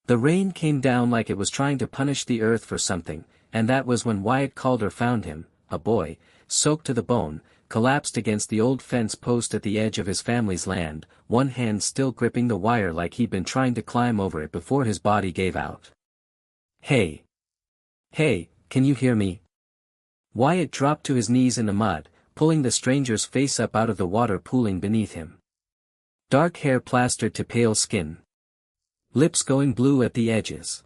The rain came down like it was trying to punish the earth for something, and that was when Wyatt Calder found him, a boy, soaked to the bone, collapsed against the old fence post at the edge of his family's land, one hand still gripping the wire like he'd been trying to climb over it before his body gave out. "Hey! Hey, can you hear me?" Wyatt dropped to his knees in the mud, pulling the stranger's face up out of the water pooling beneath him. Dark hair plastered to pale skin. Lips going blue at the edges.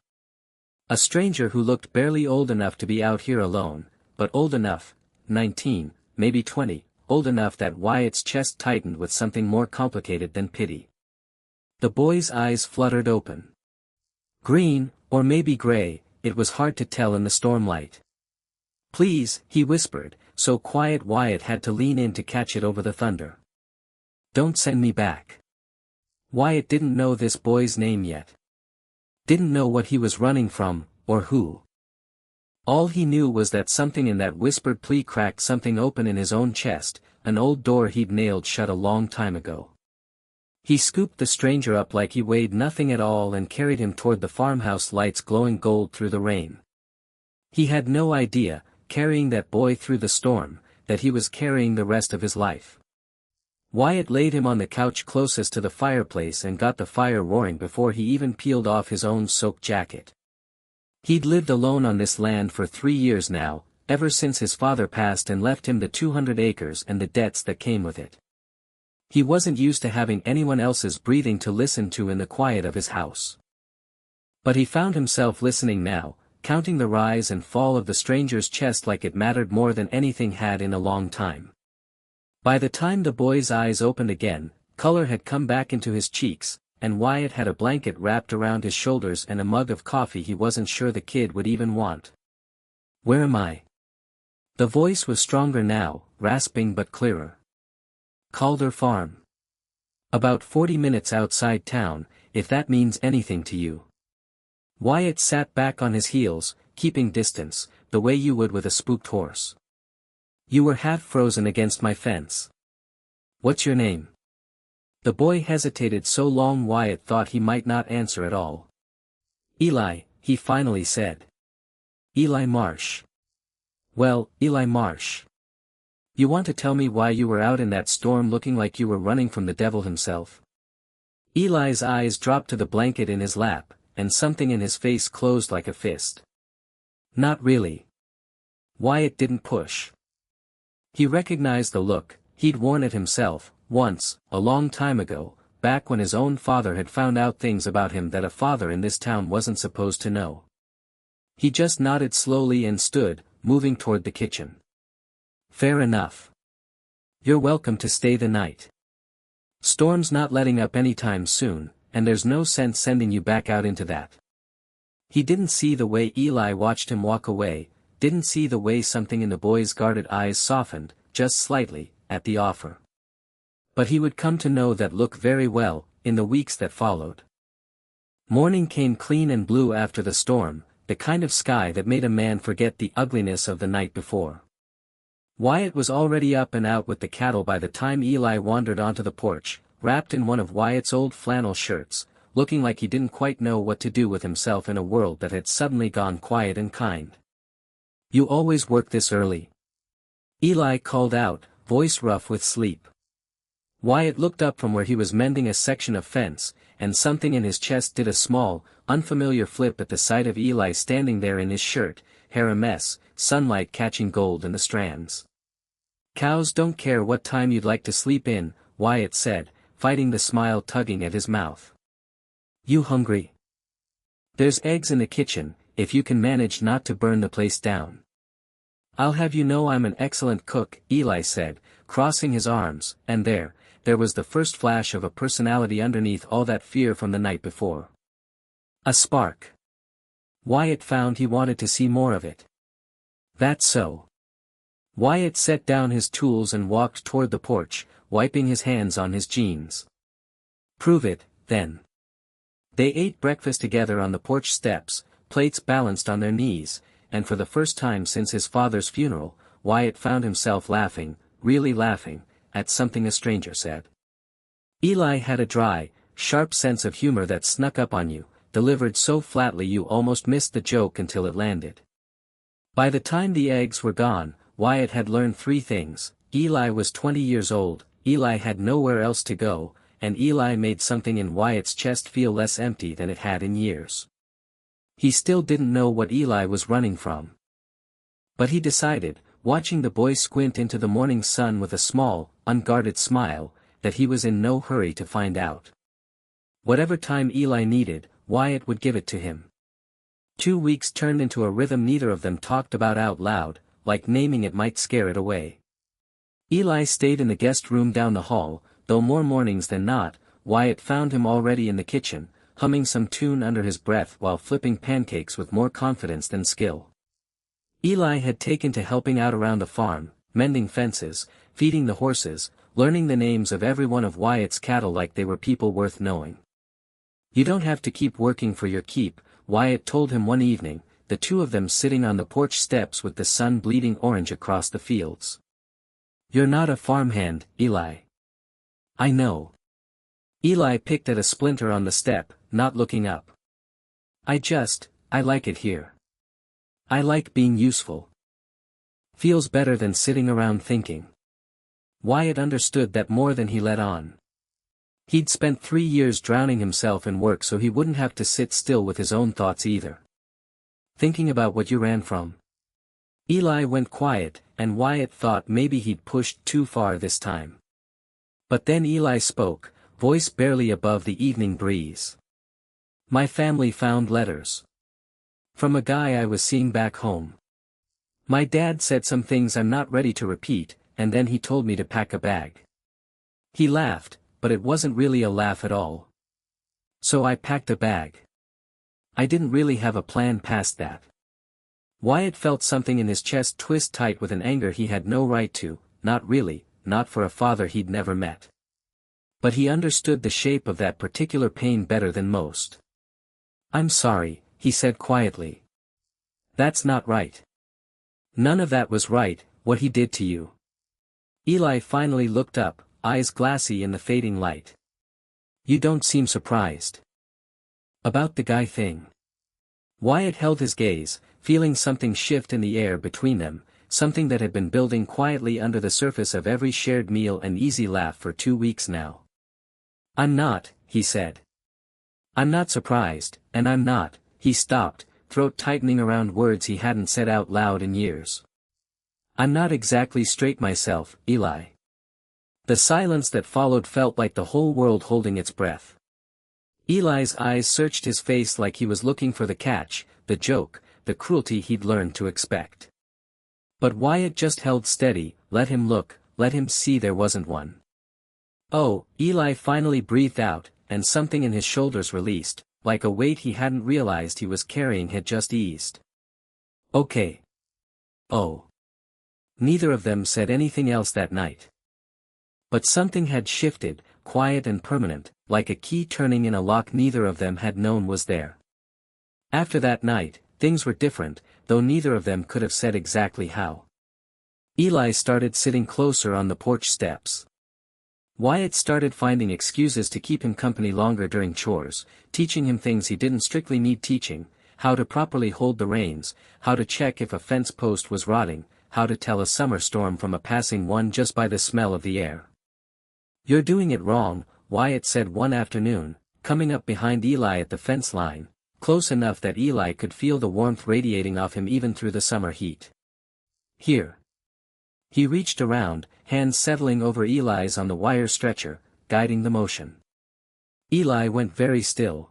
A stranger who looked barely old enough to be out here alone, but old enough, 19, maybe 20, old enough that Wyatt's chest tightened with something more complicated than pity. The boy's eyes fluttered open. Green, or maybe gray, it was hard to tell in the stormlight. "Please," he whispered, so quiet Wyatt had to lean in to catch it over the thunder. "Don't send me back." Wyatt didn't know this boy's name yet. Didn't know what he was running from, or who. All he knew was that something in that whispered plea cracked something open in his own chest, an old door he'd nailed shut a long time ago. He scooped the stranger up like he weighed nothing at all and carried him toward the farmhouse lights glowing gold through the rain. He had no idea, carrying that boy through the storm, that he was carrying the rest of his life. Wyatt laid him on the couch closest to the fireplace and got the fire roaring before he even peeled off his own soaked jacket. He'd lived alone on this land for 3 years now, ever since his father passed and left him the 200 acres and the debts that came with it. He wasn't used to having anyone else's breathing to listen to in the quiet of his house. But he found himself listening now, counting the rise and fall of the stranger's chest like it mattered more than anything had in a long time. By the time the boy's eyes opened again, color had come back into his cheeks, and Wyatt had a blanket wrapped around his shoulders and a mug of coffee he wasn't sure the kid would even want. "Where am I?" The voice was stronger now, rasping but clearer. "Calder Farm. About 40 minutes outside town, if that means anything to you." Wyatt sat back on his heels, keeping distance, the way you would with a spooked horse. "You were half frozen against my fence. What's your name?" The boy hesitated so long Wyatt thought he might not answer at all. "Eli," he finally said. "Eli Marsh." "Well, Eli Marsh. You want to tell me why you were out in that storm looking like you were running from the devil himself?" Eli's eyes dropped to the blanket in his lap, and something in his face closed like a fist. "Not really." Wyatt didn't push. He recognized the look. He'd worn it himself, once, a long time ago, back when his own father had found out things about him that a father in this town wasn't supposed to know. He just nodded slowly and stood, moving toward the kitchen. "Fair enough. You're welcome to stay the night. Storm's not letting up anytime soon, and there's no sense sending you back out into that." He didn't see the way Eli watched him walk away, didn't see the way something in the boy's guarded eyes softened, just slightly, at the offer. But he would come to know that look very well, in the weeks that followed. Morning came clean and blue after the storm, the kind of sky that made a man forget the ugliness of the night before. Wyatt was already up and out with the cattle by the time Eli wandered onto the porch, wrapped in one of Wyatt's old flannel shirts, looking like he didn't quite know what to do with himself in a world that had suddenly gone quiet and kind. "You always work this early?" Eli called out, voice rough with sleep. Wyatt looked up from where he was mending a section of fence, and something in his chest did a small, unfamiliar flip at the sight of Eli standing there in his shirt, hair a mess, sunlight catching gold in the strands. "Cows don't care what time you'd like to sleep in," Wyatt said, fighting the smile tugging at his mouth. "You hungry?" "There's eggs in the kitchen, if you can manage not to burn the place down." "I'll have you know I'm an excellent cook," Eli said, crossing his arms, and there was the first flash of a personality underneath all that fear from the night before. A spark. Wyatt found he wanted to see more of it. "That's so." Wyatt set down his tools and walked toward the porch, wiping his hands on his jeans. "Prove it, then." They ate breakfast together on the porch steps, plates balanced on their knees, and for the first time since his father's funeral, Wyatt found himself laughing, really laughing, at something a stranger said. Eli had a dry, sharp sense of humor that snuck up on you, delivered so flatly you almost missed the joke until it landed. By the time the eggs were gone, Wyatt had learned 3 things. Eli was 20 years old, Eli had nowhere else to go, and Eli made something in Wyatt's chest feel less empty than it had in years. He still didn't know what Eli was running from. But he decided, watching the boy squint into the morning sun with a small, unguarded smile, that he was in no hurry to find out. Whatever time Eli needed, Wyatt would give it to him. 2 weeks turned into a rhythm neither of them talked about out loud, like naming it might scare it away. Eli stayed in the guest room down the hall, though more mornings than not, Wyatt found him already in the kitchen, humming some tune under his breath while flipping pancakes with more confidence than skill. Eli had taken to helping out around the farm, mending fences, feeding the horses, learning the names of every one of Wyatt's cattle like they were people worth knowing. "You don't have to keep working for your keep," Wyatt told him one evening, the two of them sitting on the porch steps with the sun bleeding orange across the fields. "You're not a farmhand, Eli." "I know." Eli picked at a splinter on the step, not looking up. I like it here. I like being useful. Feels better than sitting around thinking." Wyatt understood that more than he let on. He'd spent 3 years drowning himself in work so he wouldn't have to sit still with his own thoughts either. "Thinking about what you ran from?" Eli went quiet, and Wyatt thought maybe he'd pushed too far this time. But then Eli spoke, voice barely above the evening breeze. "My family found letters. From a guy I was seeing back home. My dad said some things I'm not ready to repeat, and then he told me to pack a bag." He laughed, but it wasn't really a laugh at all. "So I packed a bag. I didn't really have a plan past that." Wyatt felt something in his chest twist tight with an anger he had no right to, not really, not for a father he'd never met. But he understood the shape of that particular pain better than most. "I'm sorry," he said quietly. "That's not right. None of that was right, what he did to you." Eli finally looked up, eyes glassy in the fading light. "You don't seem surprised." "About the guy thing?" Wyatt held his gaze, feeling something shift in the air between them, something that had been building quietly under the surface of every shared meal and easy laugh for 2 weeks now. "I'm not," he said. "I'm not surprised, and I'm not," he stopped, throat tightening around words he hadn't said out loud in years. "I'm not exactly straight myself, Eli." The silence that followed felt like the whole world holding its breath. Eli's eyes searched his face like he was looking for the catch, the joke, the cruelty he'd learned to expect. But Wyatt just held steady, let him look, let him see there wasn't one. "Oh," Eli finally breathed out, and something in his shoulders released, like a weight he hadn't realized he was carrying had just eased. "Okay." "Oh." Neither of them said anything else that night. But something had shifted, quiet and permanent, like a key turning in a lock neither of them had known was there. After that night, things were different, though neither of them could have said exactly how. Eli started sitting closer on the porch steps. Wyatt started finding excuses to keep him company longer during chores, teaching him things he didn't strictly need teaching, how to properly hold the reins, how to check if a fence post was rotting, how to tell a summer storm from a passing one just by the smell of the air. "You're doing it wrong," Wyatt said one afternoon, coming up behind Eli at the fence line, close enough that Eli could feel the warmth radiating off him even through the summer heat. "Here." He reached around, hands settling over Eli's on the wire stretcher, guiding the motion. Eli went very still.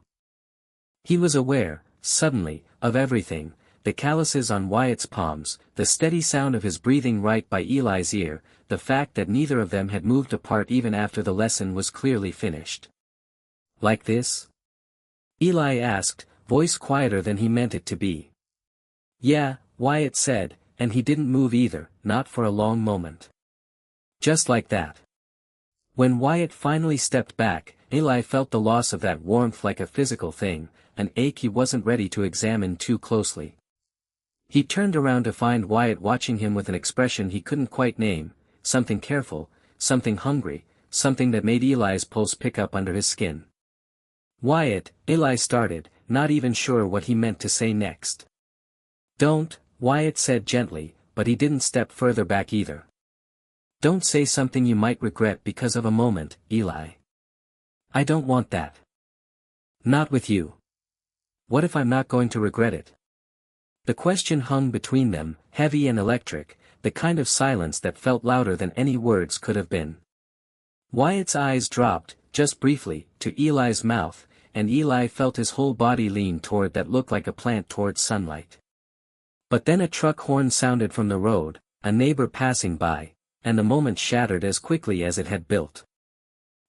He was aware, suddenly, of everything, the calluses on Wyatt's palms, the steady sound of his breathing right by Eli's ear, the fact that neither of them had moved apart even after the lesson was clearly finished. "Like this?" Eli asked, voice quieter than he meant it to be. "Yeah," Wyatt said, and he didn't move either, not for a long moment. "Just like that." When Wyatt finally stepped back, Eli felt the loss of that warmth like a physical thing, an ache he wasn't ready to examine too closely. He turned around to find Wyatt watching him with an expression he couldn't quite name, something careful, something hungry, something that made Eli's pulse pick up under his skin. "Wyatt," Eli started, not even sure what he meant to say next. "Don't," Wyatt said gently, but he didn't step further back either. "Don't say something you might regret because of a moment, Eli. I don't want that. Not with you. What if I'm not going to regret it?" The question hung between them, heavy and electric, the kind of silence that felt louder than any words could have been. Wyatt's eyes dropped, just briefly, to Eli's mouth, and Eli felt his whole body lean toward that looked like a plant towards sunlight. But then a truck horn sounded from the road, a neighbor passing by, and the moment shattered as quickly as it had built.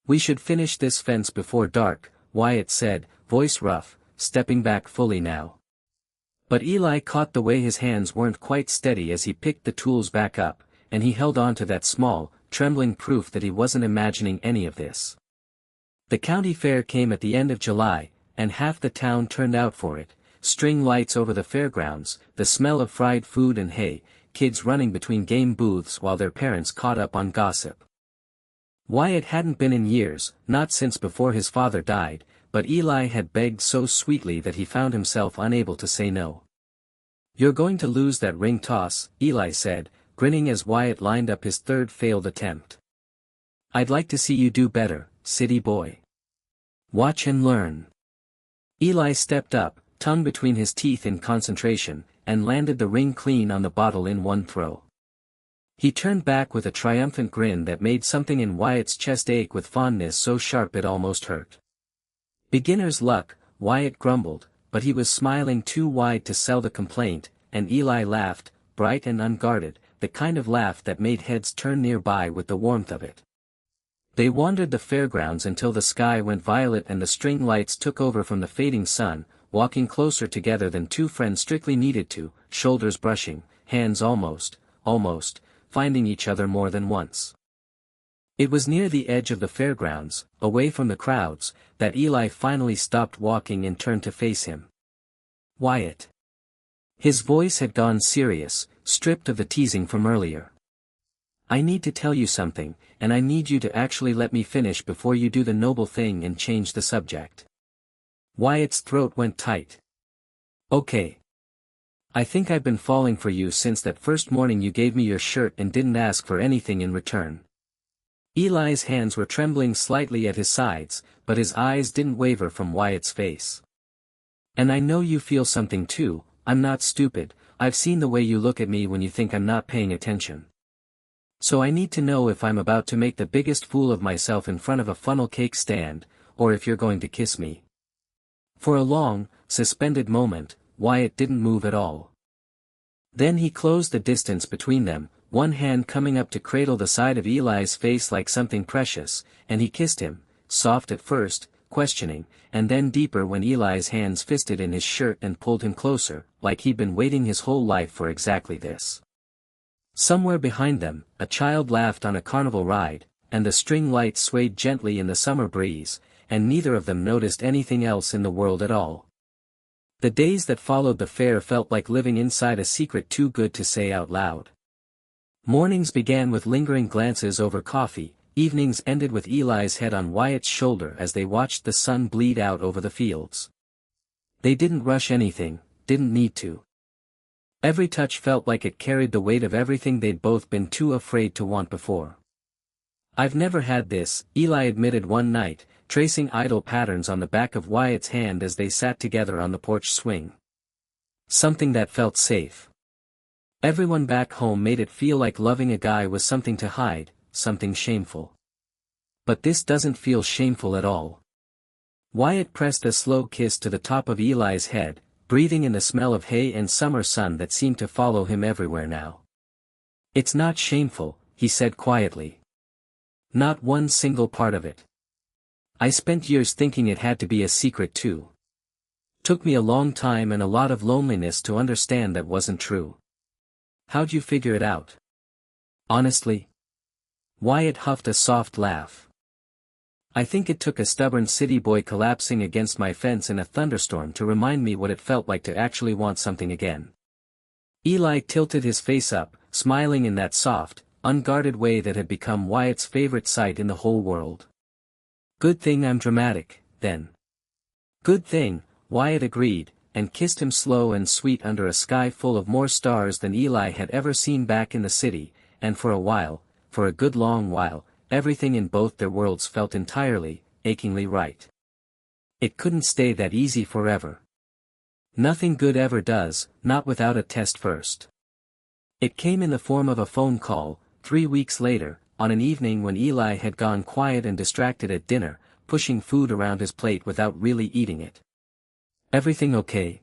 "We should finish this fence before dark," Wyatt said, voice rough, stepping back fully now. But Eli caught the way his hands weren't quite steady as he picked the tools back up, and he held on to that small, trembling proof that he wasn't imagining any of this. The county fair came at the end of July, and half the town turned out for it, string lights over the fairgrounds, the smell of fried food and hay, kids running between game booths while their parents caught up on gossip. Wyatt hadn't been in years, not since before his father died, but Eli had begged so sweetly that he found himself unable to say no. "You're going to lose that ring toss," Eli said, grinning as Wyatt lined up his third failed attempt. "I'd like to see you do better, city boy. Watch and learn." Eli stepped up, tongue between his teeth in concentration, and landed the ring clean on the bottle in one throw. He turned back with a triumphant grin that made something in Wyatt's chest ache with fondness so sharp it almost hurt. "Beginner's luck," Wyatt grumbled, but he was smiling too wide to sell the complaint, and Eli laughed, bright and unguarded, the kind of laugh that made heads turn nearby with the warmth of it. They wandered the fairgrounds until the sky went violet and the string lights took over from the fading sun, walking closer together than two friends strictly needed to, shoulders brushing, hands almost, finding each other more than once. It was near the edge of the fairgrounds, away from the crowds, that Eli finally stopped walking and turned to face him. "Wyatt." His voice had gone serious, stripped of the teasing from earlier. "I need to tell you something, and I need you to actually let me finish before you do the noble thing and change the subject." Wyatt's throat went tight. "Okay. I think I've been falling for you since that first morning you gave me your shirt and didn't ask for anything in return." Eli's hands were trembling slightly at his sides, but his eyes didn't waver from Wyatt's face. "And I know you feel something too. I'm not stupid, I've seen the way you look at me when you think I'm not paying attention. So I need to know if I'm about to make the biggest fool of myself in front of a funnel cake stand, or if you're going to kiss me." For a long, suspended moment, Wyatt didn't move at all. Then he closed the distance between them, one hand coming up to cradle the side of Eli's face like something precious, and he kissed him, soft at first, questioning, and then deeper when Eli's hands fisted in his shirt and pulled him closer, like he'd been waiting his whole life for exactly this. Somewhere behind them, a child laughed on a carnival ride, and the string lights swayed gently in the summer breeze, and neither of them noticed anything else in the world at all. The days that followed the fair felt like living inside a secret too good to say out loud. Mornings began with lingering glances over coffee, evenings ended with Eli's head on Wyatt's shoulder as they watched the sun bleed out over the fields. They didn't rush anything, didn't need to. Every touch felt like it carried the weight of everything they'd both been too afraid to want before. "I've never had this," Eli admitted one night, tracing idle patterns on the back of Wyatt's hand as they sat together on the porch swing. "Something that felt safe. Everyone back home made it feel like loving a guy was something to hide, something shameful. But this doesn't feel shameful at all." Wyatt pressed a slow kiss to the top of Eli's head, breathing in the smell of hay and summer sun that seemed to follow him everywhere now. "It's not shameful," he said quietly. "Not one single part of it. I spent years thinking it had to be a secret too. Took me a long time and a lot of loneliness to understand that wasn't true." "How'd you figure it out?" "Honestly?" Wyatt huffed a soft laugh. "I think it took a stubborn city boy collapsing against my fence in a thunderstorm to remind me what it felt like to actually want something again." Eli tilted his face up, smiling in that soft, unguarded way that had become Wyatt's favorite sight in the whole world. "Good thing I'm dramatic, then." "Good thing," Wyatt agreed, and kissed him slow and sweet under a sky full of more stars than Eli had ever seen back in the city, and for a while, for a good long while, everything in both their worlds felt entirely, achingly right. It couldn't stay that easy forever. Nothing good ever does, not without a test first. It came in the form of a phone call, 3 weeks later, on an evening when Eli had gone quiet and distracted at dinner, pushing food around his plate without really eating it. "Everything okay?"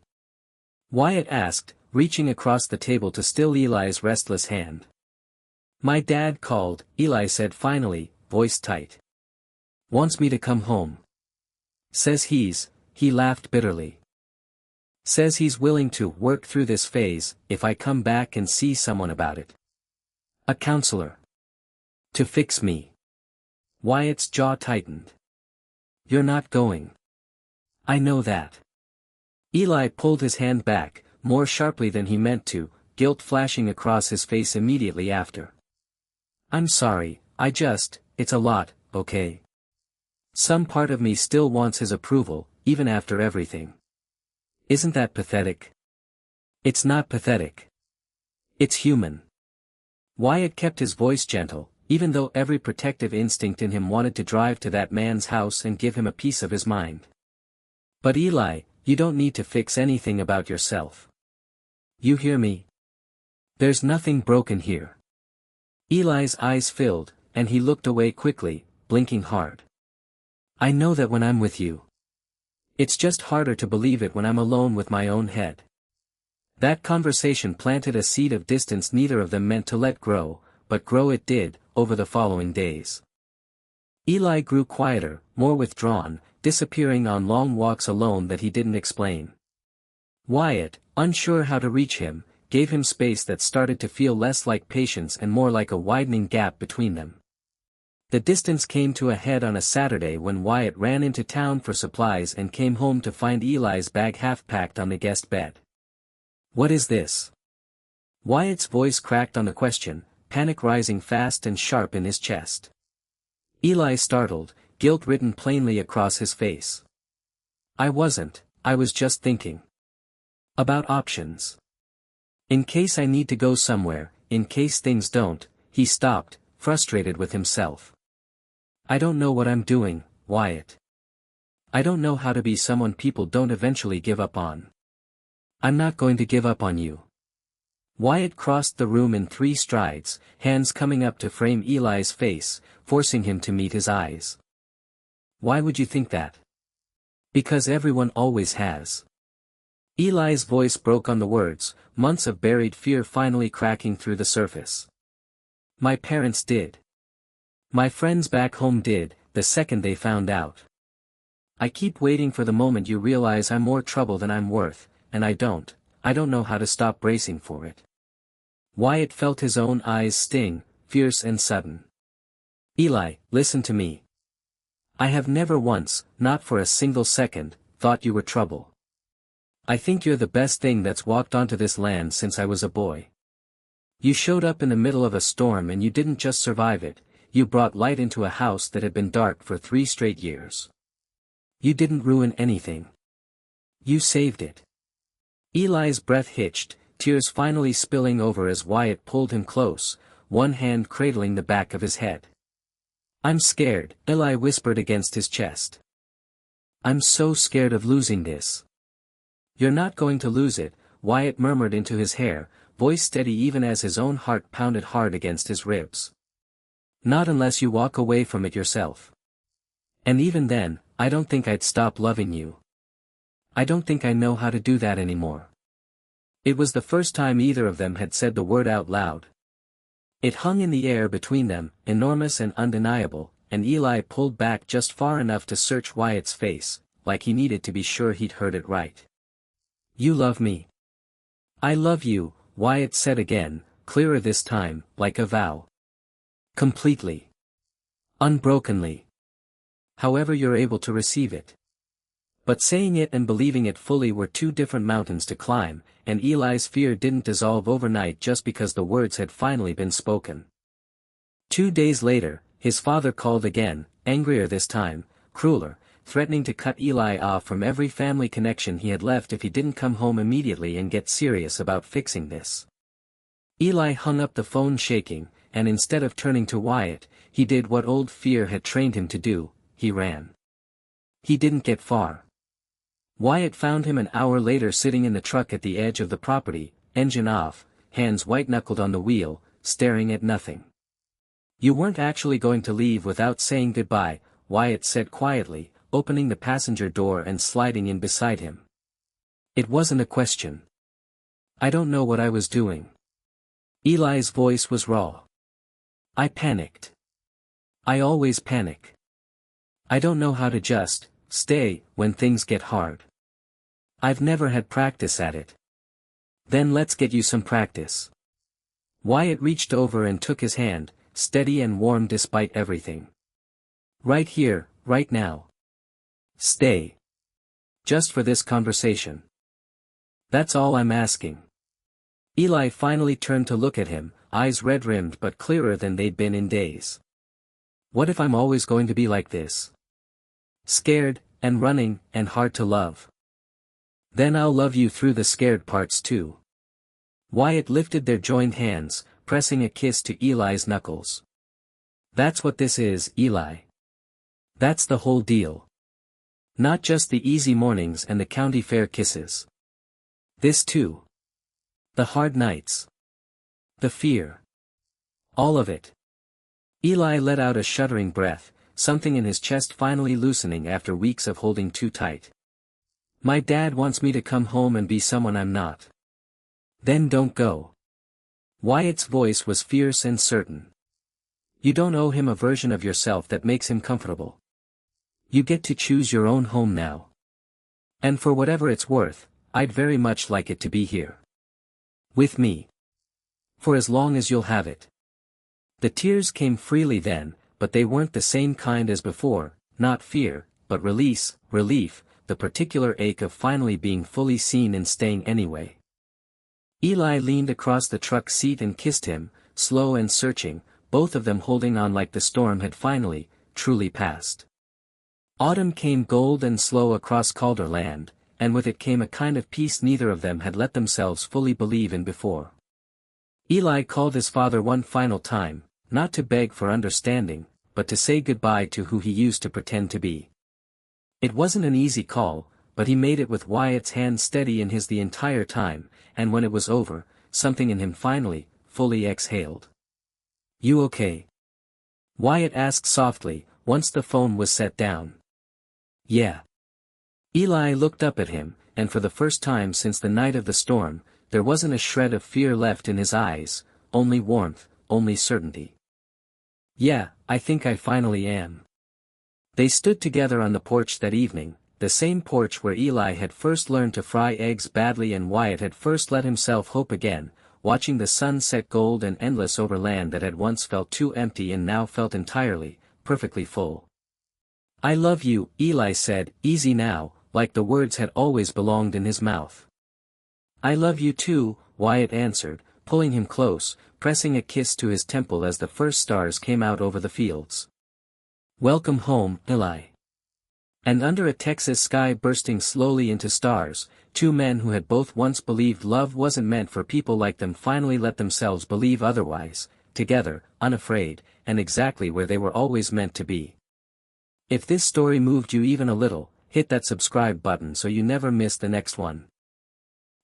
Wyatt asked, reaching across the table to still Eli's restless hand. "My dad called," Eli said finally, voice tight. "Wants me to come home. Says he laughed bitterly. Says he's willing to work through this phase, if I come back and see someone about it. A counselor. To fix me." Wyatt's jaw tightened. "You're not going." "I know that." Eli pulled his hand back, more sharply than he meant to, guilt flashing across his face immediately after. "I'm sorry, it's a lot, okay? Some part of me still wants his approval, even after everything. Isn't that pathetic?" "It's not pathetic. It's human." Wyatt kept his voice gentle, even though every protective instinct in him wanted to drive to that man's house and give him a piece of his mind. "But Eli, you don't need to fix anything about yourself. You hear me? There's nothing broken here." Eli's eyes filled, and he looked away quickly, blinking hard. "I know that when I'm with you. It's just harder to believe it when I'm alone with my own head." That conversation planted a seed of distance neither of them meant to let grow, but grow it did, over the following days. Eli grew quieter, more withdrawn, disappearing on long walks alone that he didn't explain. Wyatt, unsure how to reach him, gave him space that started to feel less like patience and more like a widening gap between them. The distance came to a head on a Saturday when Wyatt ran into town for supplies and came home to find Eli's bag half-packed on the guest bed. "What is this?" Wyatt's voice cracked on the question, panic rising fast and sharp in his chest. Eli startled, guilt written plainly across his face. I was just thinking. About options. In case I need to go somewhere, in case things don't," he stopped, frustrated with himself. "I don't know what I'm doing, Wyatt. I don't know how to be someone people don't eventually give up on. I'm not going to give up on you." Wyatt crossed the room in 3 strides, hands coming up to frame Eli's face, forcing him to meet his eyes. "Why would you think that?" "Because everyone always has." Eli's voice broke on the words, months of buried fear finally cracking through the surface. "My parents did. My friends back home did, the second they found out. I keep waiting for the moment you realize I'm more trouble than I'm worth, and I don't know how to stop bracing for it." Wyatt felt his own eyes sting, fierce and sudden. "Eli, listen to me. I have never once, not for a single second, thought you were trouble. I think you're the best thing that's walked onto this land since I was a boy. You showed up in the middle of a storm and you didn't just survive it, you brought light into a house that had been dark for 3 straight years. You didn't ruin anything. You saved it." Eli's breath hitched, tears finally spilling over as Wyatt pulled him close, one hand cradling the back of his head. "I'm scared," Eli whispered against his chest. "I'm so scared of losing this." "You're not going to lose it," Wyatt murmured into his hair, voice steady even as his own heart pounded hard against his ribs. "Not unless you walk away from it yourself. And even then, I don't think I'd stop loving you. I don't think I know how to do that anymore." It was the first time either of them had said the word out loud. It hung in the air between them, enormous and undeniable, and Eli pulled back just far enough to search Wyatt's face, like he needed to be sure he'd heard it right. "You love me." "I love you," Wyatt said again, clearer this time, like a vow. "Completely. Unbrokenly. However you're able to receive it." But saying it and believing it fully were 2 different mountains to climb, and Eli's fear didn't dissolve overnight just because the words had finally been spoken. 2 days later, his father called again, angrier this time, crueler, threatening to cut Eli off from every family connection he had left if he didn't come home immediately and get serious about fixing this. Eli hung up the phone shaking, and instead of turning to Wyatt, he did what old fear had trained him to do, he ran. He didn't get far. Wyatt found him an hour later sitting in the truck at the edge of the property, engine off, hands white-knuckled on the wheel, staring at nothing. "You weren't actually going to leave without saying goodbye," Wyatt said quietly, opening the passenger door and sliding in beside him. "It wasn't a question. I don't know what I was doing." Eli's voice was raw. "I panicked. I always panic. I don't know how to just stay when things get hard. I've never had practice at it." "Then let's get you some practice." Wyatt reached over and took his hand, steady and warm despite everything. "Right here, right now. Stay. Just for this conversation. That's all I'm asking." Eli finally turned to look at him, eyes red-rimmed but clearer than they'd been in days. "What if I'm always going to be like this? Scared, and running, and hard to love? Then I'll love you through the scared parts too." Wyatt lifted their joined hands, pressing a kiss to Eli's knuckles. "That's what this is, Eli. That's the whole deal. Not just the easy mornings and the county fair kisses. This too. The hard nights. The fear. All of it." Eli let out a shuddering breath, something in his chest finally loosening after weeks of holding too tight. "My dad wants me to come home and be someone I'm not." "Then don't go." Wyatt's voice was fierce and certain. "You don't owe him a version of yourself that makes him comfortable. You get to choose your own home now. And for whatever it's worth, I'd very much like it to be here. With me. For as long as you'll have it." The tears came freely then, but they weren't the same kind as before, not fear, but relief, the particular ache of finally being fully seen and staying anyway. Eli leaned across the truck seat and kissed him, slow and searching, both of them holding on like the storm had finally, truly passed. Autumn came gold and slow across Calder land, and with it came a kind of peace neither of them had let themselves fully believe in before. Eli called his father one final time, not to beg for understanding, but to say goodbye to who he used to pretend to be. It wasn't an easy call, but he made it with Wyatt's hand steady in his the entire time, and when it was over, something in him finally, fully exhaled. "You okay?" Wyatt asked softly, once the phone was set down. "Yeah." Eli looked up at him, and for the first time since the night of the storm, there wasn't a shred of fear left in his eyes, only warmth, only certainty. "Yeah, I think I finally am." They stood together on the porch that evening, the same porch where Eli had first learned to fry eggs badly and Wyatt had first let himself hope again, watching the sun set gold and endless over land that had once felt too empty and now felt entirely, perfectly full. "I love you," Eli said, easy now, like the words had always belonged in his mouth. "I love you too," Wyatt answered, pulling him close, pressing a kiss to his temple as the first stars came out over the fields. "Welcome home, Eli." And under a Texas sky bursting slowly into stars, two men who had both once believed love wasn't meant for people like them finally let themselves believe otherwise, together, unafraid, and exactly where they were always meant to be. If this story moved you even a little, hit that subscribe button so you never miss the next one.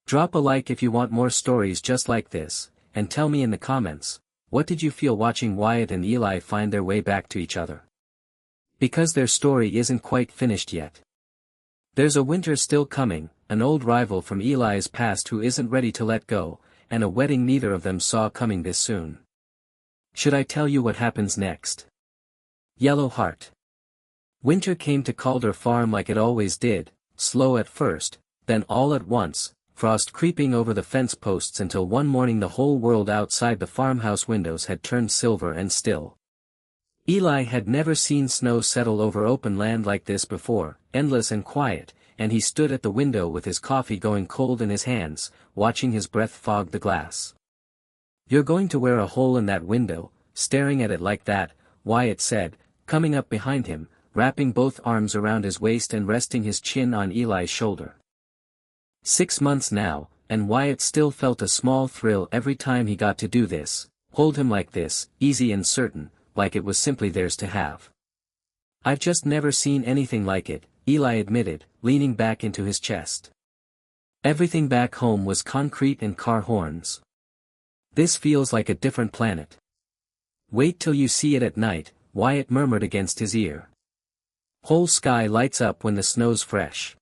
Drop a like if you want more stories just like this, and tell me in the comments, what did you feel watching Wyatt and Eli find their way back to each other? Because their story isn't quite finished yet. There's a winter still coming, an old rival from Eli's past who isn't ready to let go, and a wedding neither of them saw coming this soon. Should I tell you what happens next? Yellow Heart. Winter came to Calder Farm like it always did, slow at first, then all at once, frost creeping over the fence posts until one morning the whole world outside the farmhouse windows had turned silver and still. Eli had never seen snow settle over open land like this before, endless and quiet, and he stood at the window with his coffee going cold in his hands, watching his breath fog the glass. "You're going to wear a hole in that window, staring at it like that," Wyatt said, coming up behind him, wrapping both arms around his waist and resting his chin on Eli's shoulder. 6 months now, and Wyatt still felt a small thrill every time he got to do this, hold him like this, easy and certain, like it was simply theirs to have. "I've just never seen anything like it," Eli admitted, leaning back into his chest. "Everything back home was concrete and car horns. This feels like a different planet." "Wait till you see it at night," Wyatt murmured against his ear. "Whole sky lights up when the snow's fresh.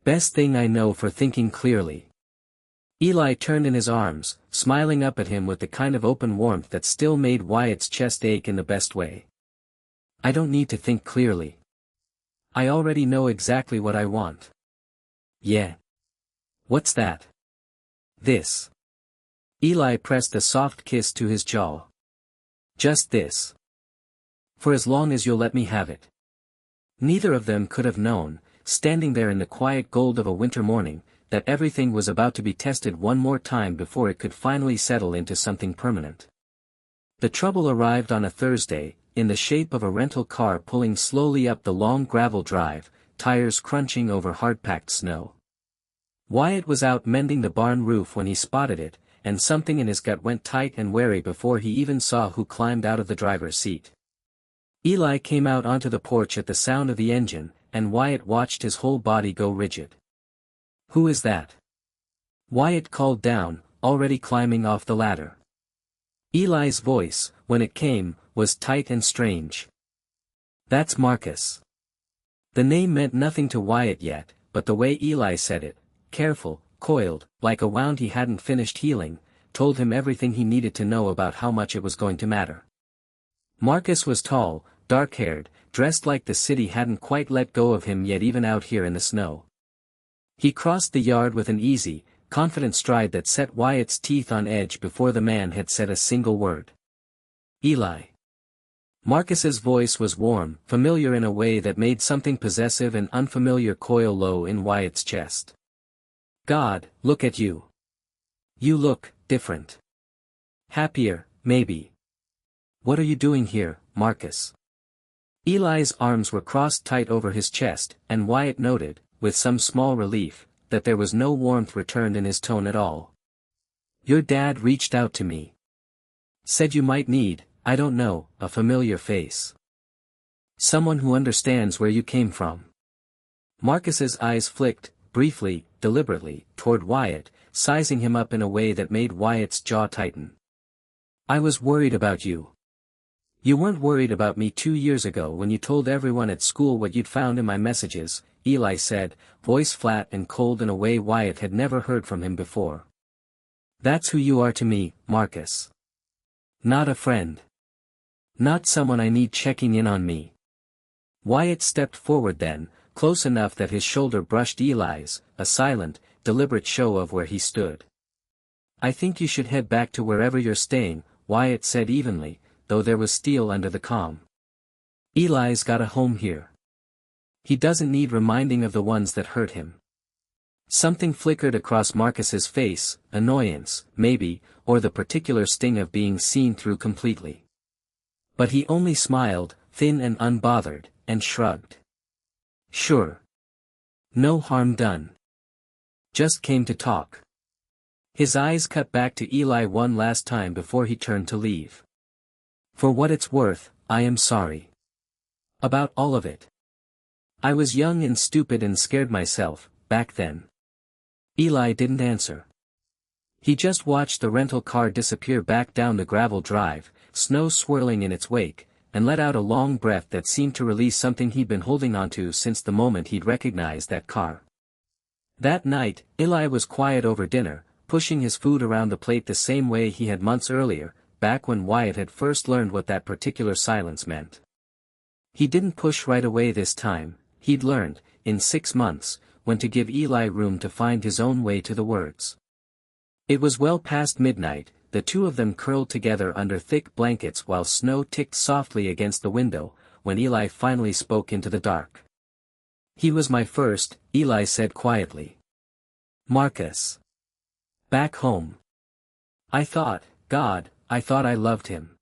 Best thing I know for thinking clearly." Eli turned in his arms, smiling up at him with the kind of open warmth that still made Wyatt's chest ache in the best way. "I don't need to think clearly. I already know exactly what I want." "Yeah. What's that?" "This." Eli pressed a soft kiss to his jaw. "Just this. For as long as you'll let me have it." Neither of them could have known, standing there in the quiet gold of a winter morning, that everything was about to be tested one more time before it could finally settle into something permanent. The trouble arrived on a Thursday, in the shape of a rental car pulling slowly up the long gravel drive, tires crunching over hard-packed snow. Wyatt was out mending the barn roof when he spotted it, and something in his gut went tight and wary before he even saw who climbed out of the driver's seat. Eli came out onto the porch at the sound of the engine, and Wyatt watched his whole body go rigid. "Who is that?" Wyatt called down, already climbing off the ladder. Eli's voice, when it came, was tight and strange. "That's Marcus." The name meant nothing to Wyatt yet, but the way Eli said it, careful, coiled, like a wound he hadn't finished healing, told him everything he needed to know about how much it was going to matter. Marcus was tall, dark-haired, dressed like the city hadn't quite let go of him yet even out here in the snow. He crossed the yard with an easy, confident stride that set Wyatt's teeth on edge before the man had said a single word. "Eli." Marcus's voice was warm, familiar in a way that made something possessive and unfamiliar coil low in Wyatt's chest. "God, look at you. You look different. Happier, maybe." "What are you doing here, Marcus?" Eli's arms were crossed tight over his chest, and Wyatt noted, with some small relief, that there was no warmth returned in his tone at all. "Your dad reached out to me. Said you might need, I don't know, a familiar face. Someone who understands where you came from." Marcus's eyes flicked, briefly, deliberately, toward Wyatt, sizing him up in a way that made Wyatt's jaw tighten. "I was worried about you. You weren't worried about me 2 years ago when you told everyone at school what you'd found in my messages," Eli said, voice flat and cold in a way Wyatt had never heard from him before. "That's who you are to me, Marcus. Not a friend. Not someone I need checking in on me." Wyatt stepped forward then, close enough that his shoulder brushed Eli's, a silent, deliberate show of where he stood. "I think you should head back to wherever you're staying," Wyatt said evenly, though there was steel under the calm. "Eli's got a home here. He doesn't need reminding of the ones that hurt him." Something flickered across Marcus's face, annoyance, maybe, or the particular sting of being seen through completely. But he only smiled, thin and unbothered, and shrugged. "Sure. No harm done. Just came to talk." His eyes cut back to Eli one last time before he turned to leave. "For what it's worth, I am sorry. About all of it. I was young and stupid and scared myself, back then." Eli didn't answer. He just watched the rental car disappear back down the gravel drive, snow swirling in its wake, and let out a long breath that seemed to release something he'd been holding onto since the moment he'd recognized that car. That night, Eli was quiet over dinner, pushing his food around the plate the same way he had months earlier, back when Wyatt had first learned what that particular silence meant. He didn't push right away this time. He'd learned, in 6 months, when to give Eli room to find his own way to the words. It was well past midnight, the two of them curled together under thick blankets while snow ticked softly against the window, when Eli finally spoke into the dark. "He was my first," Eli said quietly. "Marcus. Back home. I thought, God, I thought I loved him.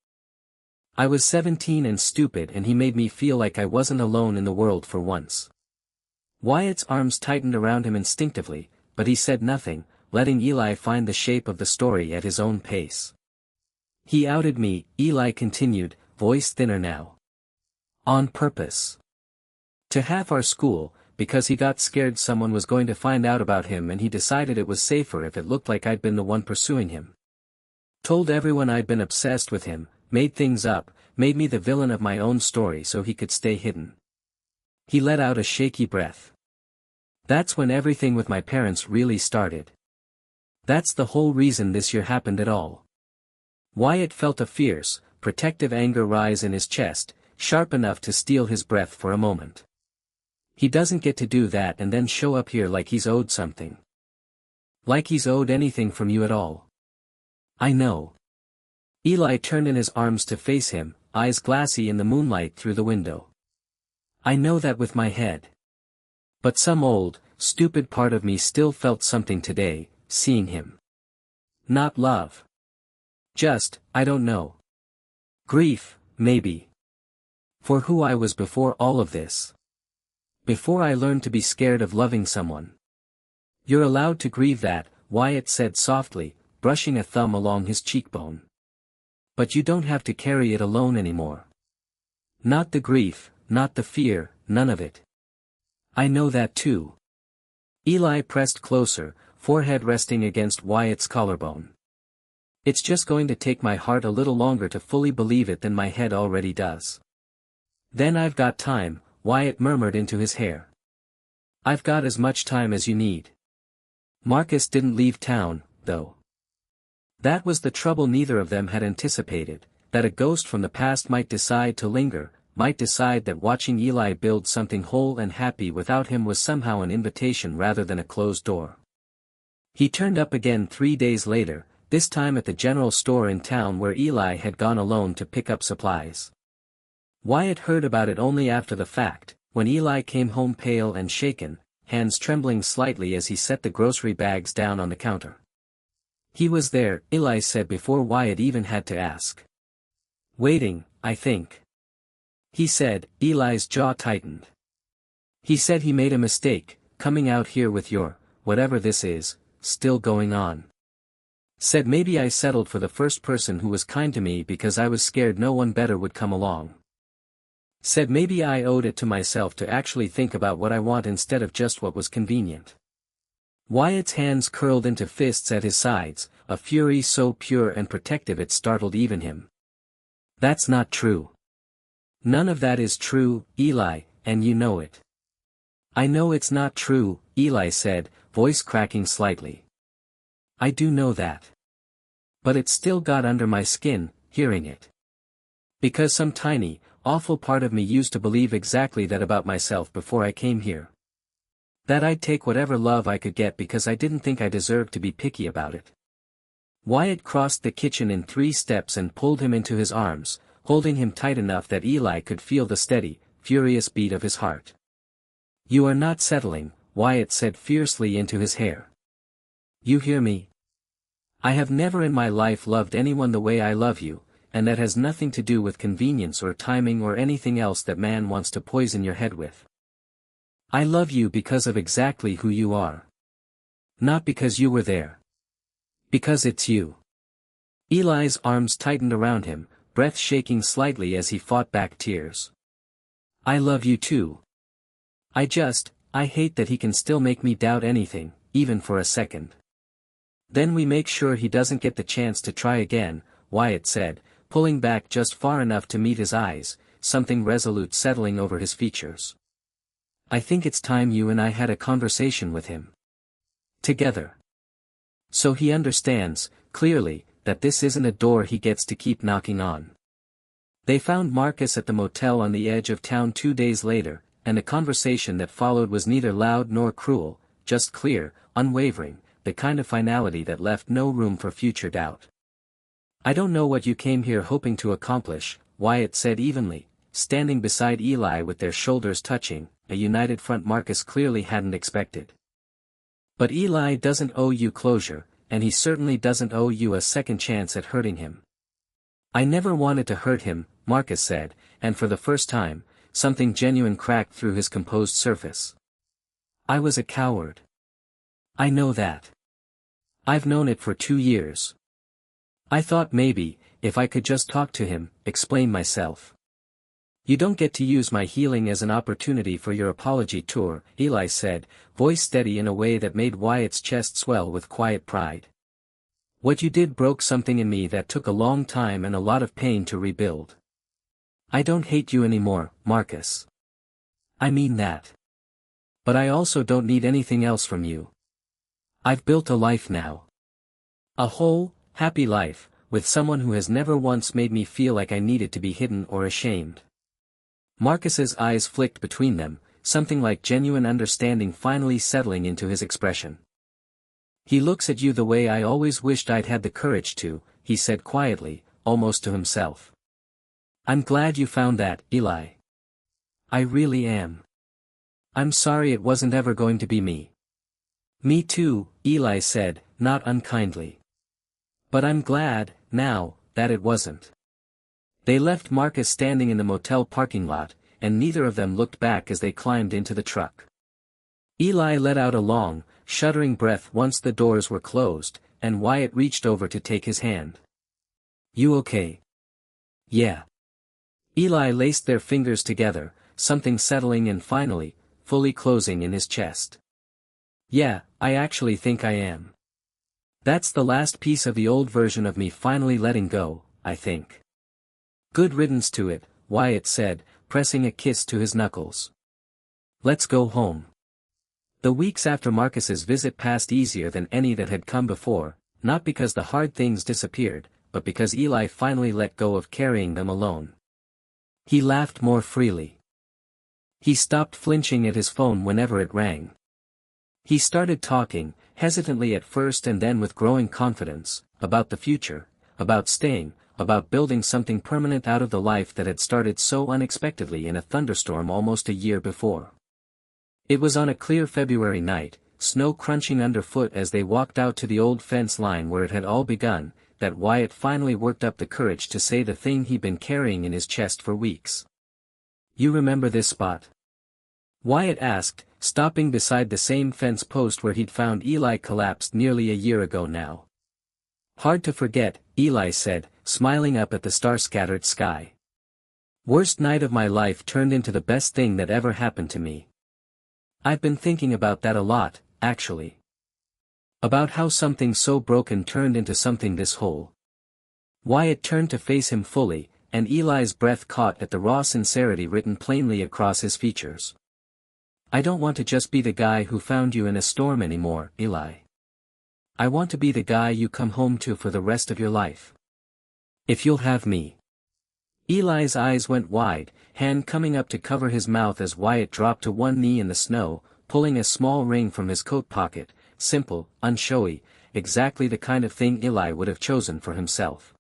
I was 17 and stupid, and he made me feel like I wasn't alone in the world for once. Wyatt's arms tightened around him instinctively, but he said nothing, letting Eli find the shape of the story at his own pace. He outed me, Eli continued, voice thinner now. On purpose. To half our school, because he got scared someone was going to find out about him, and he decided it was safer if it looked like I'd been the one pursuing him. Told everyone I'd been obsessed with him, made things up, made me the villain of my own story so he could stay hidden. He let out a shaky breath. That's when everything with my parents really started. That's the whole reason this year happened at all. Wyatt felt a fierce, protective anger rise in his chest, sharp enough to steal his breath for a moment. He doesn't get to do that and then show up here like he's owed something. Like he's owed anything from you at all. I know. Eli turned in his arms to face him, eyes glassy in the moonlight through the window. I know that with my head. But some old, stupid part of me still felt something today, seeing him. Not love. Just, I don't know. Grief, maybe. For who I was before all of this. Before I learned to be scared of loving someone. You're allowed to grieve that, Wyatt said softly, brushing a thumb along his cheekbone. But you don't have to carry it alone anymore. Not the grief, not the fear, none of it. I know that too. Eli pressed closer, forehead resting against Wyatt's collarbone. It's just going to take my heart a little longer to fully believe it than my head already does. Then I've got time, Wyatt murmured into his hair. I've got as much time as you need. Marcus didn't leave town, though. That was the trouble neither of them had anticipated, that a ghost from the past might decide to linger, might decide that watching Eli build something whole and happy without him was somehow an invitation rather than a closed door. He turned up again 3 days later, this time at the general store in town where Eli had gone alone to pick up supplies. Wyatt heard about it only after the fact, when Eli came home pale and shaken, hands trembling slightly as he set the grocery bags down on the counter. He was there, Eli said before Wyatt even had to ask. Waiting, I think. He said, Eli's jaw tightened. He said he made a mistake, coming out here with your, whatever this is, still going on. Said maybe I settled for the first person who was kind to me because I was scared no one better would come along. Said maybe I owed it to myself to actually think about what I want instead of just what was convenient. Wyatt's hands curled into fists at his sides, a fury so pure and protective it startled even him. That's not true. None of that is true, Eli, and you know it. I know it's not true, Eli said, voice cracking slightly. I do know that. But it still got under my skin, hearing it. Because some tiny, awful part of me used to believe exactly that about myself before I came here. That I'd take whatever love I could get because I didn't think I deserved to be picky about it. Wyatt crossed the kitchen in 3 steps and pulled him into his arms, holding him tight enough that Eli could feel the steady, furious beat of his heart. You are not settling, Wyatt said fiercely into his hair. You hear me? I have never in my life loved anyone the way I love you, and that has nothing to do with convenience or timing or anything else that man wants to poison your head with. I love you because of exactly who you are. Not because you were there. Because it's you. Eli's arms tightened around him, breath shaking slightly as he fought back tears. I love you too. I hate that he can still make me doubt anything, even for a second. Then we make sure he doesn't get the chance to try again, Wyatt said, pulling back just far enough to meet his eyes, something resolute settling over his features. I think it's time you and I had a conversation with him. Together. So he understands, clearly, that this isn't a door he gets to keep knocking on. They found Marcus at the motel on the edge of town 2 days later, and the conversation that followed was neither loud nor cruel, just clear, unwavering, the kind of finality that left no room for future doubt. I don't know what you came here hoping to accomplish, Wyatt said evenly, standing beside Eli with their shoulders touching, a united front Marcus clearly hadn't expected. But Eli doesn't owe you closure, and he certainly doesn't owe you a second chance at hurting him. I never wanted to hurt him, Marcus said, and for the first time, something genuine cracked through his composed surface. I was a coward. I know that. I've known it for 2 years. I thought maybe, if I could just talk to him, explain myself. You don't get to use my healing as an opportunity for your apology tour, Eli said, voice steady in a way that made Wyatt's chest swell with quiet pride. What you did broke something in me that took a long time and a lot of pain to rebuild. I don't hate you anymore, Marcus. I mean that. But I also don't need anything else from you. I've built a life now. A whole, happy life, with someone who has never once made me feel like I needed to be hidden or ashamed. Marcus's eyes flicked between them, something like genuine understanding finally settling into his expression. He looks at you the way I always wished I'd had the courage to, he said quietly, almost to himself. I'm glad you found that, Eli. I really am. I'm sorry it wasn't ever going to be me. Me too, Eli said, not unkindly. But I'm glad, now, that it wasn't. They left Marcus standing in the motel parking lot, and neither of them looked back as they climbed into the truck. Eli let out a long, shuddering breath once the doors were closed, and Wyatt reached over to take his hand. You okay? Yeah. Eli laced their fingers together, something settling and finally, fully closing in his chest. Yeah, I actually think I am. That's the last piece of the old version of me finally letting go, I think. Good riddance to it, Wyatt said, pressing a kiss to his knuckles. Let's go home. The weeks after Marcus's visit passed easier than any that had come before, not because the hard things disappeared, but because Eli finally let go of carrying them alone. He laughed more freely. He stopped flinching at his phone whenever it rang. He started talking, hesitantly at first and then with growing confidence, about the future, about staying, about building something permanent out of the life that had started so unexpectedly in a thunderstorm almost a year before. It was on a clear February night, snow crunching underfoot as they walked out to the old fence line where it had all begun, that Wyatt finally worked up the courage to say the thing he'd been carrying in his chest for weeks. You remember this spot? Wyatt asked, stopping beside the same fence post where he'd found Eli collapsed nearly a year ago now. Hard to forget, Eli said, smiling up at the star-scattered sky. Worst night of my life turned into the best thing that ever happened to me. I've been thinking about that a lot, actually. About how something so broken turned into something this whole. Wyatt turned to face him fully, and Eli's breath caught at the raw sincerity written plainly across his features. I don't want to just be the guy who found you in a storm anymore, Eli. I want to be the guy you come home to for the rest of your life. If you'll have me. Eli's eyes went wide, hand coming up to cover his mouth as Wyatt dropped to one knee in the snow, pulling a small ring from his coat pocket, simple, unshowy, exactly the kind of thing Eli would have chosen for himself.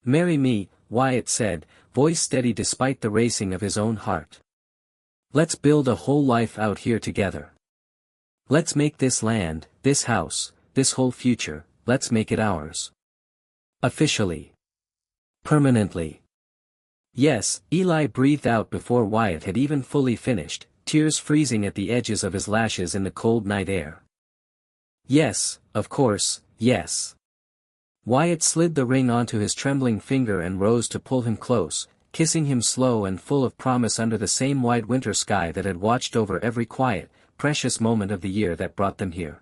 Marry me, Wyatt said, voice steady despite the racing of his own heart. Let's build a whole life out here together. Let's make this land, this house, this whole future, let's make it ours. Officially. Permanently. Yes, Eli breathed out before Wyatt had even fully finished, tears freezing at the edges of his lashes in the cold night air. Yes, of course, yes. Wyatt slid the ring onto his trembling finger and rose to pull him close, kissing him slow and full of promise under the same wide winter sky that had watched over every quiet, precious moment of the year that brought them here.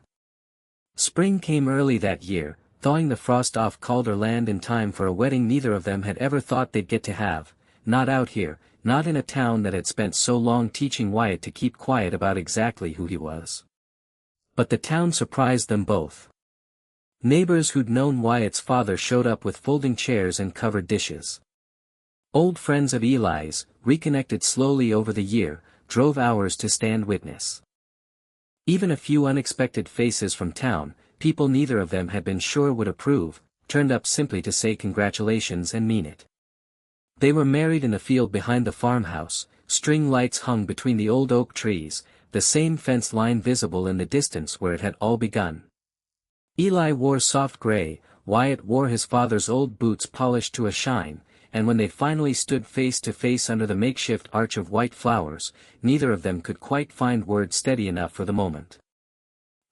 Spring came early that year, thawing the frost off Calder land in time for a wedding neither of them had ever thought they'd get to have, not out here, not in a town that had spent so long teaching Wyatt to keep quiet about exactly who he was. But the town surprised them both. Neighbors who'd known Wyatt's father showed up with folding chairs and covered dishes. Old friends of Eli's, reconnected slowly over the year, drove hours to stand witness. Even a few unexpected faces from town, people neither of them had been sure would approve, turned up simply to say congratulations and mean it. They were married in a field behind the farmhouse, string lights hung between the old oak trees, the same fence line visible in the distance where it had all begun. Eli wore soft gray, Wyatt wore his father's old boots polished to a shine, and when they finally stood face to face under the makeshift arch of white flowers, neither of them could quite find words steady enough for the moment.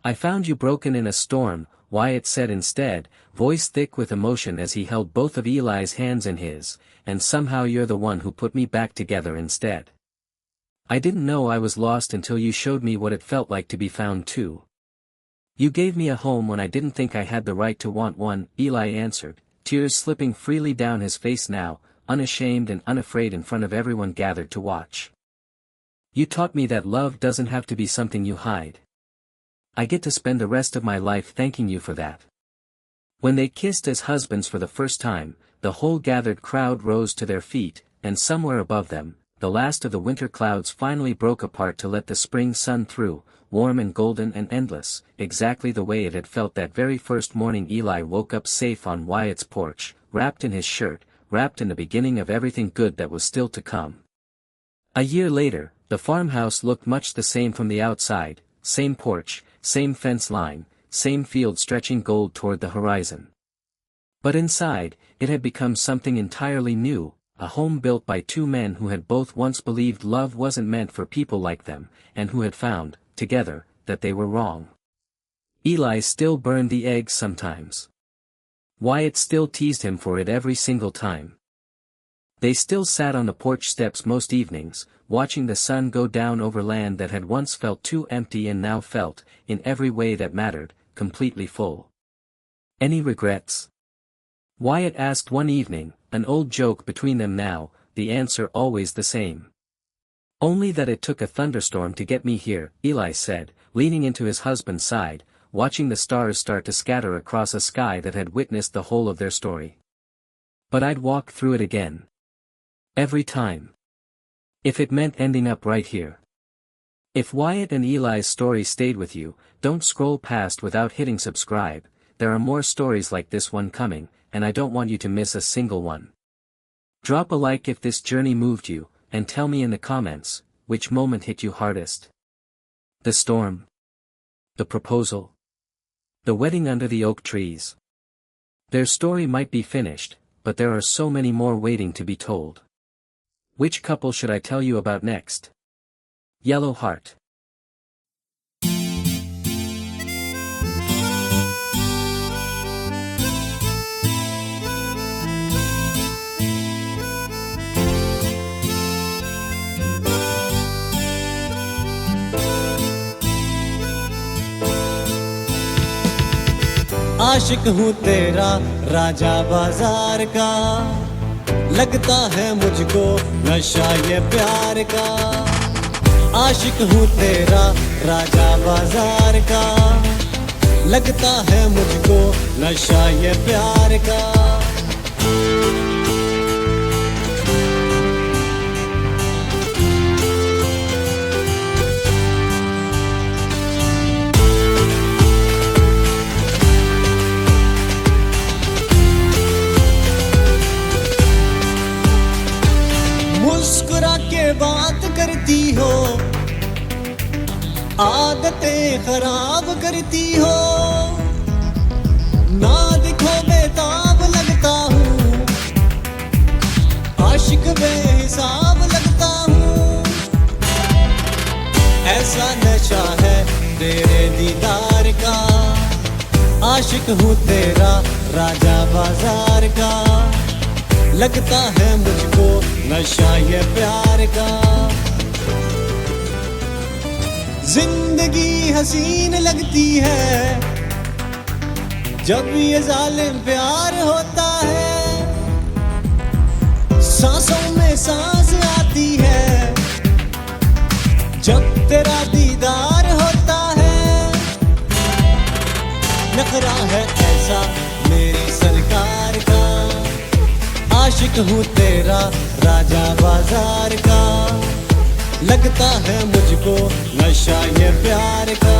"I found you broken in a storm," Wyatt said instead, voice thick with emotion as he held both of Eli's hands in his, "and somehow you're the one who put me back together instead. I didn't know I was lost until you showed me what it felt like to be found too. You gave me a home when I didn't think I had the right to want one," Eli answered, tears slipping freely down his face now, unashamed and unafraid in front of everyone gathered to watch. "You taught me that love doesn't have to be something you hide. I get to spend the rest of my life thanking you for that." When they kissed as husbands for the first time, the whole gathered crowd rose to their feet, and somewhere above them, the last of the winter clouds finally broke apart to let the spring sun through, warm and golden and endless, exactly the way it had felt that very first morning Eli woke up safe on Wyatt's porch, wrapped in his shirt, wrapped in the beginning of everything good that was still to come. A year later, the farmhouse looked much the same from the outside, same porch, same fence line, same field stretching gold toward the horizon. But inside, it had become something entirely new, a home built by two men who had both once believed love wasn't meant for people like them, and who had found, together, that they were wrong. Eli still burned the eggs sometimes. Wyatt still teased him for it every single time. They still sat on the porch steps most evenings, watching the sun go down over land that had once felt too empty and now felt, in every way that mattered, completely full. "Any regrets?" Wyatt asked one evening, an old joke between them now, the answer always the same. "Only that it took a thunderstorm to get me here," Eli said, leaning into his husband's side, watching the stars start to scatter across a sky that had witnessed the whole of their story. "But I'd walk through it again. Every time. If it meant ending up right here." If Wyatt and Eli's story stayed with you, don't scroll past without hitting subscribe. There are more stories like this one coming, and I don't want you to miss a single one. Drop a like if this journey moved you, and tell me in the comments, which moment hit you hardest. The storm? The proposal? The wedding under the oak trees? Their story might be finished, but there are so many more waiting to be told. Which couple should I tell you about next? Yellow Heart. आशिक हूँ तेरा राजा बाजार का, लगता है मुझको नशा ये प्यार का। आशिक हूँ तेरा राजा बाजार का, लगता है मुझको नशा ये प्यार का। मुस्कुरा के बात करती हो, आदतें खराब करती हो। ना दिखो बेताब लगता हूँ, आशिक बेहिसाब लगता हूँ। ऐसा नशा है तेरे दीदार का, आशिक हूँ तेरा राजा बाजार का, लगता है मुझको नशा ये प्यार का। जिंदगी हसीन लगती है जब ये जालिम प्यार होता है। सांसों में सांस आती है जब तेरा दीदार होता है। नखरा है ऐसा मेरी सरकार का, आशिक हूँ तेरा राजा बाजार का, लगता है मुझको नशा ये प्यार का।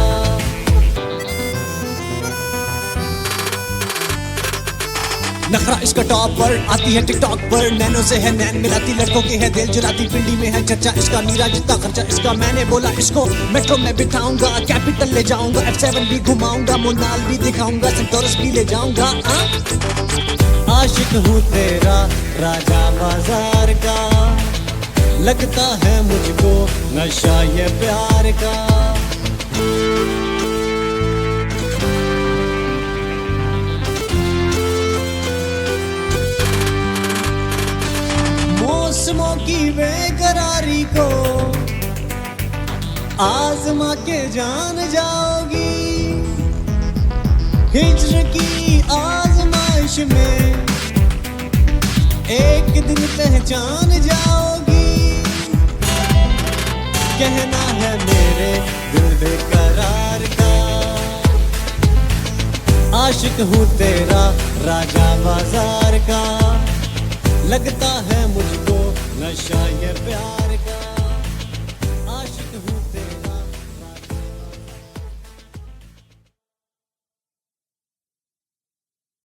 नखरा इसका टॉप पर आती है टिकटॉक पर, नैनो से है नैन मिलाती, लड़कों के है दिल जलाती, पिंडी में है चर्चा इसका, मीरा जितना खर्चा इसका। मैंने बोला इसको मेट्रो में बिठाऊंगा, कैपिटल ले जाऊंगा, F7 भी घुमाऊंगा, मोनाल भी दिखाऊंगा, सेंटोरस भी ले जाऊंगा। आशिक हूँ तेरा राजा बाजार का, लगता है मुझको नशा ये प्यार का। मौसमों की बेकरारी को आजमा के जान जाओगी, हिज्र की आजमाइश में एक दिन पहचान जाओगी। कहना है मेरे दिल बेकरार का, आशिक हूँ तेरा राजा बाजार का, लगता है मुझको नशा ये प्यार